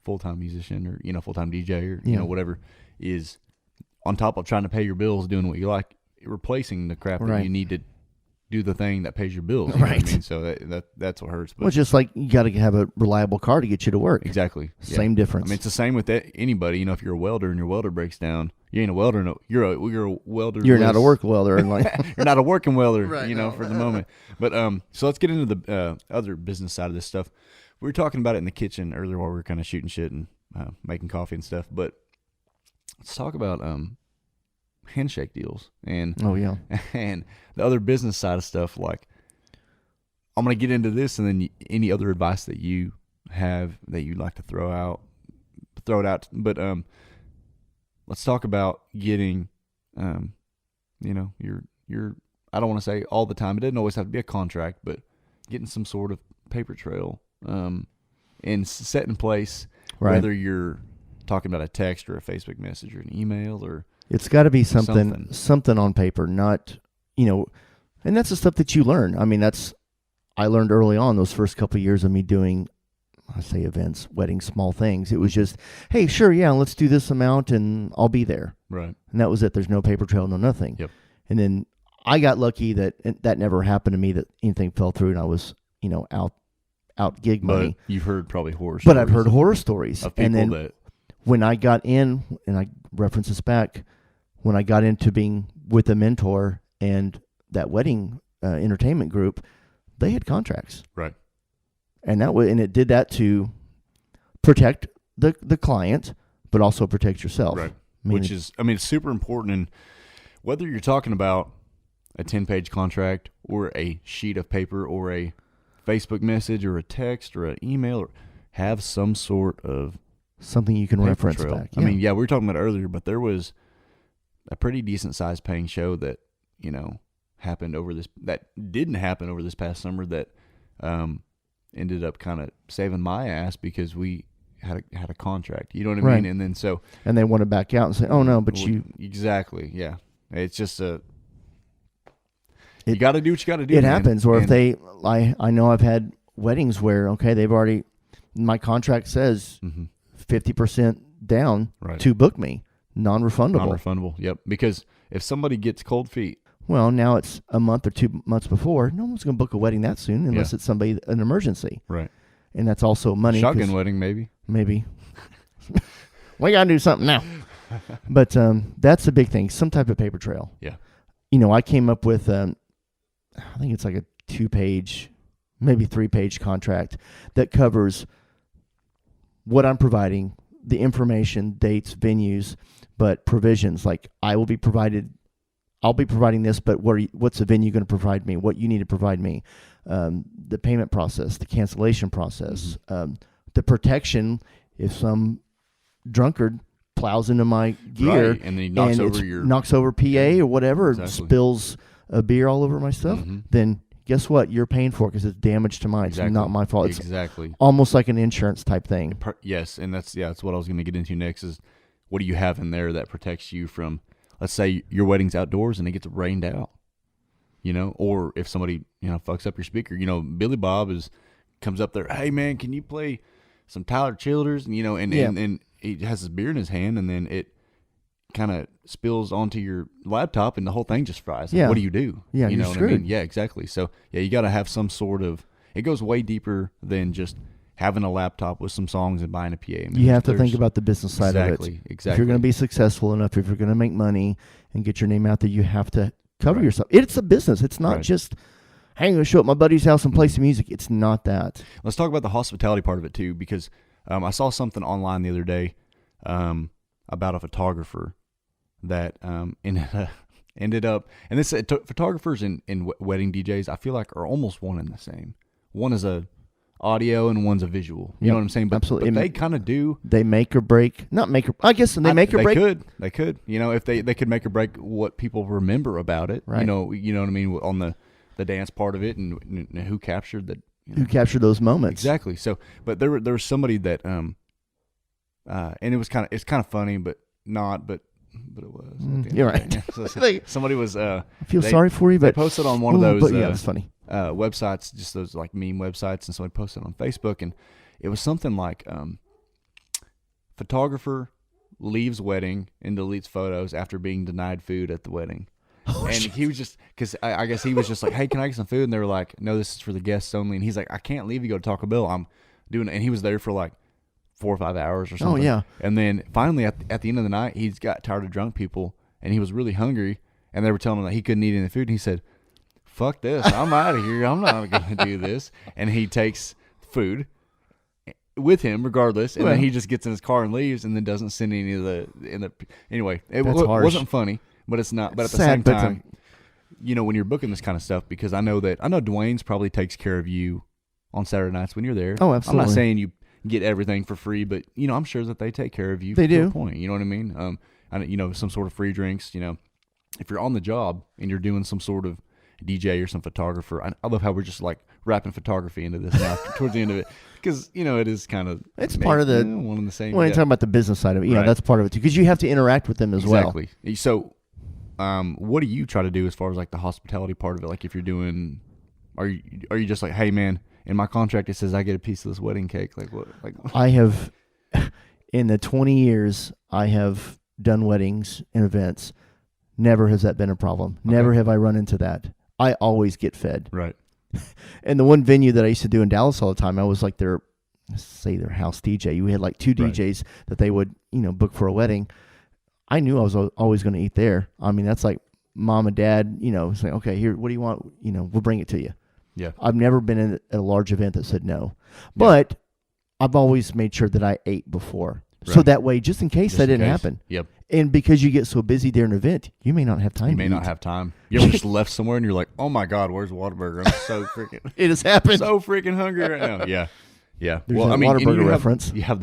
G: full-time musician or, full-time DJ or, whatever, is on top of trying to pay your bills, doing what you like, replacing the crap that you need to do the thing that pays your bills. You know what I mean? So that's what hurts. But
H: well, it's just like you got to have a reliable car to get you to work.
G: Exactly.
H: Same difference.
G: I mean, it's the same with anybody. If you're a welder and your welder breaks down, you ain't a welder. No, you're a welder.
H: You're not a work welder. And
G: you're not a working welder, for the moment. But so let's get into the other business side of this stuff. We were talking about it in the kitchen earlier while we were kind of shooting shit and making coffee and stuff. But let's talk about handshake deals and and the other business side of stuff. Like, I'm going to get into this, and then any other advice that you have that you'd like to throw it out. But let's talk about getting your I don't want to say all the time, it doesn't always have to be a contract, but getting some sort of paper trail and set in place, whether you're talking about a text or a Facebook message or an email, or
H: it's got to be something on paper, not, and that's the stuff that you learn. I mean, I learned early on those first couple of years of me doing, I say events, weddings, small things. It was just, hey, sure, yeah, let's do this amount and I'll be there.
G: Right.
H: And that was it. There's no paper trail, no nothing.
G: Yep.
H: And then I got lucky that never happened to me, that anything fell through and I was, out gig money.
G: But you've heard probably horror stories.
H: But I've heard horror stories.
G: Of people
H: and then
G: that...
H: when I got in, and I reference this back, when I got into being with a mentor and that wedding entertainment group, they had contracts.
G: Right.
H: And it did that to protect the client, but also protect yourself.
G: Right. It's super important. And whether you're talking about a 10-page contract or a sheet of paper or a Facebook message or a text or an email, or have some sort of
H: something you can reference
G: trail.
H: back.
G: Yeah. I mean, we were talking about it earlier, but there was a pretty decent sized paying show that, didn't happen over this past summer that ended up kind of saving my ass because we had a contract. You know what I mean? And then
H: and they want to back out and say, "Oh no, but
G: exactly, yeah." It's just you got to do what you got to do.
H: It happens. Or if I know I've had weddings where they've already, my contract says 50% down to book me, non-refundable.
G: Non-refundable. Yep. Because if somebody gets cold feet.
H: Well, now it's a month or 2 months before. No one's going to book a wedding that soon unless it's an emergency.
G: Right.
H: And that's also money.
G: Shotgun wedding, maybe.
H: Maybe. We got to do something now. But that's a big thing. Some type of paper trail.
G: Yeah.
H: I came up with, I think it's like a 2-page, maybe 3-page contract that covers what I'm providing, the information, dates, venues, but provisions like I'll be providing this, but what's the venue going to provide me? What you need to provide me? The payment process, the cancellation process, the protection if some drunkard plows into my gear
G: and then he knocks over
H: PA or whatever, spills a beer all over my stuff, then guess what? You're paying for it because it's damage to mine. Exactly. It's not my fault. It's almost like an insurance type thing.
G: Yes, and that's what I was going to get into next is what do you have in there that protects you from, let's say your wedding's outdoors and it gets rained out, or if somebody, fucks up your speaker, Billy Bob comes up there, hey man, can you play some Tyler Childers? And he has his beer in his hand and then it kind of spills onto your laptop and the whole thing just fries. What do you do?
H: Yeah,
G: you know
H: you're
G: what
H: screwed.
G: I mean? Yeah, exactly. So you got to have some sort of, it goes way deeper than just having a laptop with some songs and buying a PA.
H: You have to think about the business side of it.
G: Exactly.
H: If you're going to be successful enough, if you're going to make money and get your name out there, you have to Cover yourself. It's a business. It's not
G: Right.
H: just, hey, I'm going to show up at my buddy's house and play some music. It's not that.
G: Let's talk about the hospitality part of it too, because I saw something online the other day about a photographer that ended up, and this photographers and wedding DJs, I feel like are almost one and the same. One is a audio and one's a visual. You know what I'm saying? But,
H: absolutely.
G: But they kind of do.
H: They make or break. Not make or. I guess they make or break.
G: They could. You know, if they could make or break what people remember about it.
H: Right.
G: You know what I mean, on the dance part of it, and who captured the.
H: Who captured those moments?
G: Exactly. So, but there was somebody that and it's kind of funny, but not, but it was. At the end
H: You're
G: of the day.
H: right.
G: So somebody was.
H: I feel sorry for you, but
G: they posted on one of those.
H: But yeah, it's funny.
G: Websites, just those like meme websites, and somebody posted on Facebook, and it was something like photographer leaves wedding and deletes photos after being denied food at the wedding. And he was just, because I guess he was just like, hey, can I get some food? And they were like, no, this is for the guests only. And he's like, I can't leave you, go to Taco Bell. I'm doing it. And he was there for like 4 or 5 hours or something.
H: Oh, yeah.
G: And then finally at the end of the night, he's got tired of drunk people, and he was really hungry, and they were telling him that he couldn't eat any food. And he said, fuck this, I'm out of here. I'm not going to do this. And he takes food with him regardless, and then he just gets in his car and leaves, and then doesn't send any of the anyway, it wasn't funny, but it's not. But at the same time, you know, when you're booking this kind of stuff, because I know Dwayne's probably takes care of you on Saturday nights when you're there.
H: Oh, absolutely.
G: I'm not saying you get everything for free, but you know, I'm sure that they take care of you.
H: They do.
G: To a point, you know what I mean? You know, some sort of free drinks. You know, if you're on the job and you're doing some sort of DJ or some photographer. I love how we're just like wrapping photography into this now towards the end of it, because you know it is kind of
H: part of the
G: one and the same.
H: When I talk about the business side of it,
G: Right.
H: that's part of it too, because you have to interact with them as well.
G: Exactly. So, what do you try to do as far as like the hospitality part of it? Like if you're doing, are you just like, hey man, in my contract it says I get a piece of this wedding cake? Like what? Like
H: I have, in the 20 years I have done weddings and events, never has that been a problem.
G: Okay.
H: Never have I run into that. I always get fed.
G: Right.
H: And the one venue that I used to do in Dallas all the time, I was like their house DJ. We had like 2 DJs that they would, book for a wedding. I knew I was always going to eat there. I mean, that's like mom and dad, saying, okay, here, what do you want? We'll bring it to you.
G: Yeah.
H: I've never been in a large event that said no. But I've always made sure that I ate before. Right. So that way, just in case that didn't happen.
G: Yep.
H: And because you get so busy during an event, you may not have time.
G: You may not have time. You ever just left somewhere and you're like, oh my God, where's Whataburger? I'm so freaking.
H: It has happened.
G: So freaking hungry right now. Yeah. Yeah.
H: There's a Whataburger reference.
G: You have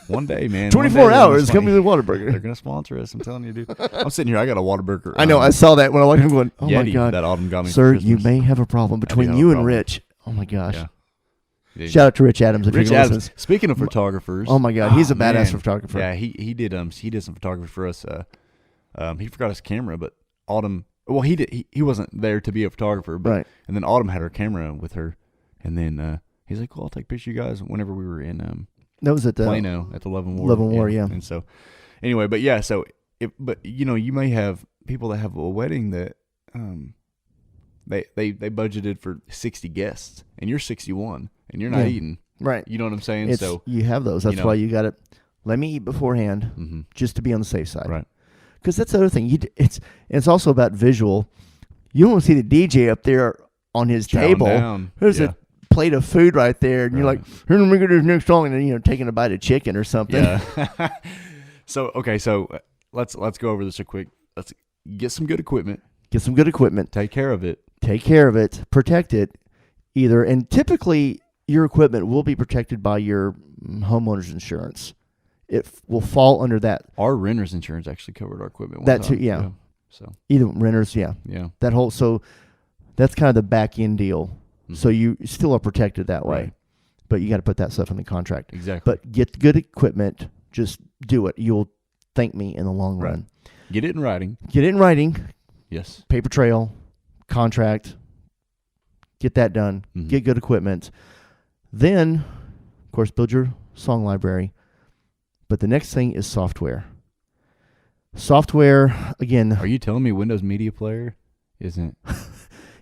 G: one day, man.
H: 24 hours coming to Whataburger.
G: They're going to sponsor us. I'm telling you, dude. I'm sitting here. I got a Whataburger.
H: I know. I saw that when I walked in going, oh
G: Yeti
H: my God.
G: That Autumn got me.
H: Sir, you may have a problem between you and Rich. Oh my gosh.
G: Yeah.
H: Shout out to Rich Adams if you're listening.
G: Speaking of photographers,
H: oh my God, he's a badass photographer.
G: Yeah, he did some photography for us. He forgot his camera, but Autumn. Well, he did. He wasn't there to be a photographer, but
H: right.
G: And then Autumn had her camera with her, and then he's like, "Well, I'll take pictures of you guys." Whenever we were in
H: that was at the
G: Plano at the Love and War.
H: Love and War, yeah.
G: And so, anyway, but yeah, so you may have people that have a wedding that they budgeted for 60 guests, and you're 61. And you're not eating.
H: Right.
G: You know what I'm saying? So
H: you have those. That's why you got to let me eat beforehand just to be on the safe side.
G: Right.
H: Because that's the other thing. It's also about visual. You don't want to see the DJ up there on his table.
G: Down.
H: There's a plate of food right there. And you're like, here, let me get this next song. And then, taking a bite of chicken or something.
G: Yeah. So let's go over this real quick. Let's get some good equipment.
H: Take
G: care of it.
H: Protect it. And typically, your equipment will be protected by your homeowner's insurance. It will fall under that.
G: Our renter's insurance actually covered our equipment.
H: That too, yeah.
G: So
H: either renters, yeah. That whole that's kind of the back end deal. Mm-hmm. So you still are protected that way, right. But you got to put that stuff in the contract.
G: Exactly.
H: But get good equipment. Just do it. You'll thank me in the long run.
G: Get it in writing.
H: Yes. Paper trail, contract. Get that done. Mm-hmm. Get good equipment. Then, of course, build your song library. But the next thing is software. Software, again.
G: Are you telling me Windows Media Player isn't?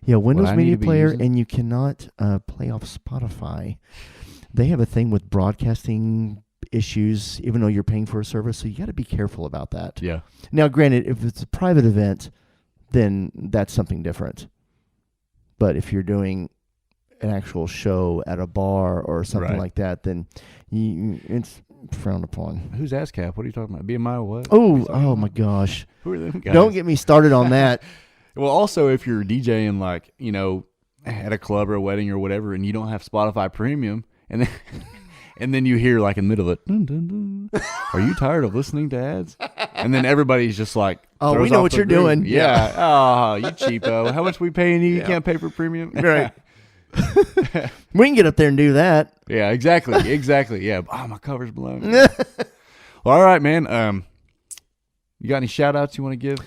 H: Yeah, Windows Media Player, and you cannot play off Spotify. They have a thing with broadcasting issues, even though you're paying for a service, so you got to be careful about that.
G: Yeah.
H: Now, granted, if it's a private event, then that's something different. But if you're doing an actual show at a bar or something
G: Right.
H: like that, then it's frowned upon.
G: Who's ASCAP? What are you talking about? BMI or what?
H: Oh my gosh.
G: Who are them guys?
H: Don't get me started on that.
G: Well, also, if you're DJing, like, at a club or a wedding or whatever, and you don't have Spotify Premium, and then and then you hear, like, in the middle of it, dun, dun, dun, are you tired of listening to ads? And then everybody's just like,
H: Oh,
G: throws
H: we know
G: off
H: what
G: the
H: you're
G: groove.
H: doing.
G: Yeah. Oh, you cheapo. How much we paying you? You can't pay for premium?
H: Right. We can get up there and do that.
G: Yeah, exactly. Exactly. Yeah. Oh, my cover's blown. Well, all right, man. You got any shout outs you want to give?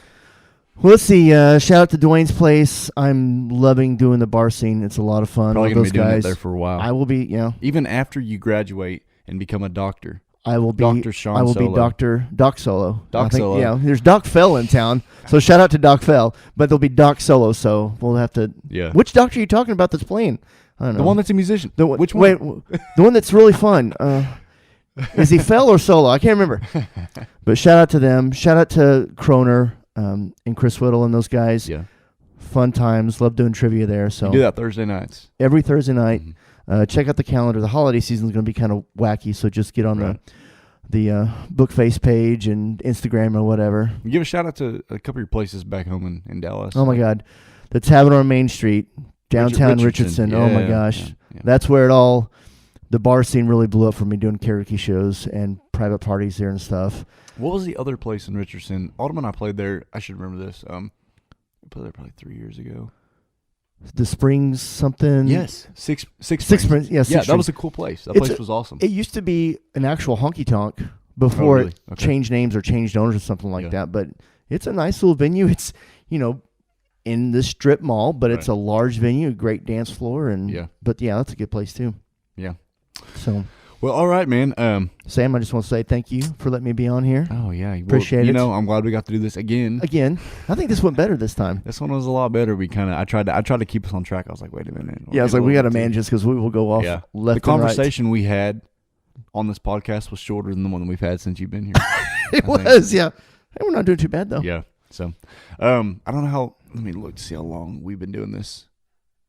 H: Well, let's see. Shout out to Dwayne's Place. I'm loving doing the bar scene. It's a lot of fun.
G: Probably
H: with
G: going
H: those
G: to be doing it
H: guys.
G: there for a while.
H: I will be,
G: Even after you graduate and become a doctor.
H: I will be
G: Dr. Shawn
H: I will
G: Solo.
H: be Doc Solo.
G: Doc
H: I think,
G: Solo.
H: Yeah, there's Doc Fell in town, so shout out to Doc Fell. But there'll be Doc Solo, so we'll have to.
G: Yeah.
H: Which doctor are you talking about that's playing? I don't know.
G: The one that's a musician. Which one?
H: Wait, the one that's really fun. Is he Fell or Solo? I can't remember. But shout out to them. Shout out to Kroner and Chris Whittle and those guys.
G: Yeah.
H: Fun times. Love doing trivia there. So
G: You do that Thursday nights.
H: every Thursday night. Check out the calendar. The holiday season is going to be kind of wacky, so just get on the Bookface page and Instagram or whatever.
G: Give a shout out to a couple of your places back home in Dallas.
H: Oh my God, the Tavern on Main Street, downtown
G: Richardson.
H: Richardson. Oh my
G: Yeah,
H: gosh,
G: yeah.
H: that's where the bar scene really blew up for me, doing karaoke shows and private parties there and stuff.
G: What was the other place in Richardson? Autumn and I played there. I should remember this. I played there probably 3 years ago.
H: The Springs something.
G: Yes, Six
H: Six
G: Springs.
H: Springs. Yeah, Six
G: Yeah, that
H: Springs.
G: was a cool place. That
H: It's
G: place was awesome.
H: It used to be an actual honky tonk before
G: really?
H: it
G: Okay.
H: changed names or changed owners or something like
G: Yeah.
H: that. But it's a nice little venue. It's in the strip mall, but it's
G: Right.
H: a large venue, a great dance floor, and
G: Yeah.
H: But yeah, that's a good place too.
G: Yeah.
H: So
G: Well, all right, man.
H: Sam, I just want to say thank you for letting me be on here.
G: Oh yeah, well,
H: Appreciate it.
G: I'm glad we got to do this again.
H: Again, I think this went better this time.
G: This one was a lot better. I tried to keep us on track. I was like, wait a minute.
H: Yeah, I was like, we got to manage this because we will go off
G: Yeah.
H: left
G: The
H: and right.
G: conversation we had on this podcast was shorter than the one that we've had since you've been here.
H: It was, yeah. Hey, we're not doing too bad though.
G: Yeah. So, I don't know how. Let me look to see how long we've been doing this.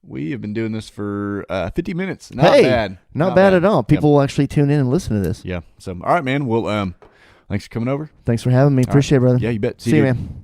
G: We have been doing this for 50 minutes. Not
H: Hey,
G: bad.
H: Not bad at all. People will actually tune in and listen to this.
G: Yeah. So, all right, man. Well, thanks for coming over.
H: Thanks for having me.
G: All right.
H: Appreciate it, brother.
G: Yeah, you bet.
H: See you,
G: dude.
H: man.